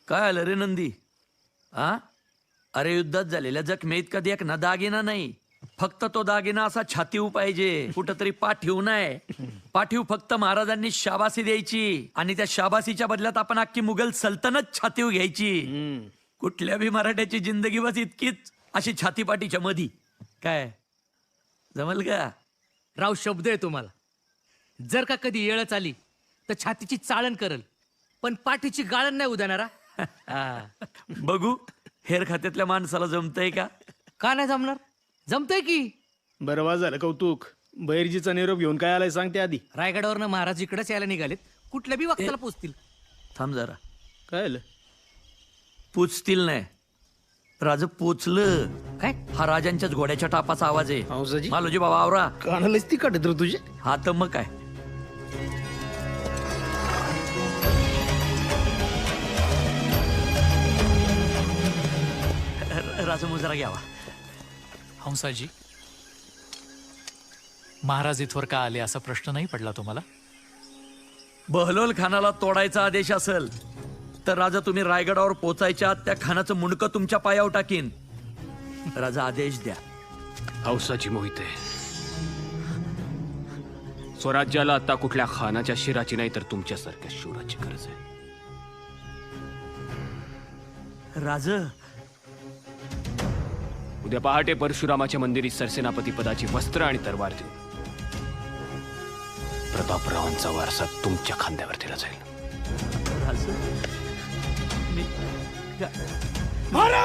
काय आलं रे नंदी? आ अरे युद्धात झालेल्या जखमेत कधी एक ना दागिना नाही, फक्त तो दागिना असा छातीव पाहिजे, कुठंतरी पाठीव नाही. पाठीव फक्त महाराजांनी शाबासी द्यायची आणि त्या शाबासीच्या बदल्यात आपण अख्खी मुघल सल्तनत छातीव घ्यायची. कुठल्या बी मराठ्याची जिंदगी बस इतकीच अशी छातीपाठीच्या मधी. काय जमल का? राव शब्द आहे तुम्हाला. जर का कधी येळच आली तर छातीची चाळण करल, पण पाठीची गाळण नाही उदानारा. बघू हेर खात्यातल्या माणसाला जमतंय का? का नाही जमणार? जमतंय की. बरं वा झालं कौतुक. बैरजीचा निरोप घेऊन काय आलाय सांगते आधी. रायगडावरनं महाराज इकडेच यायला निघालेत. कुठल्या बी वक्ताला पोचतील. थांब जरा. काय आलं? पोचतील नाही, राज पोचलं. काय? हा राजांच्याच घोड्याच्या टापाचा आवाज आहे. हंसाजी? मालोजी बाबा आवरा. कानालाच ती काढत रे तुझे. हा तर मग काय. राजा मुजरा घ्यावा. हंसाजी, महाराज इथवर का आले असा प्रश्न नाही पडला तुम्हाला? बहलोल खानाला तोडायचा आदेश असेल तर राजा तुम्ही रायगडावर पोचायच्या आत त्या खानाचं मुंडकं तुमच्या पायावर टाकीन. राजा आदेश द्या. हौसाची मोहिते, स्वराज्याला आता कुठल्या खानाच्या शिराची नाही तर तुमच्यासारख्या शूराची गरज आहे. राज उद्या पहाटे परशुरामाच्या मंदिरी सरसेनापती पदाची वस्त्र आणि तरवार देऊन प्रतापरावांचा वारसा तुमच्या खांद्यावर दिला जाईल. राज मी मारा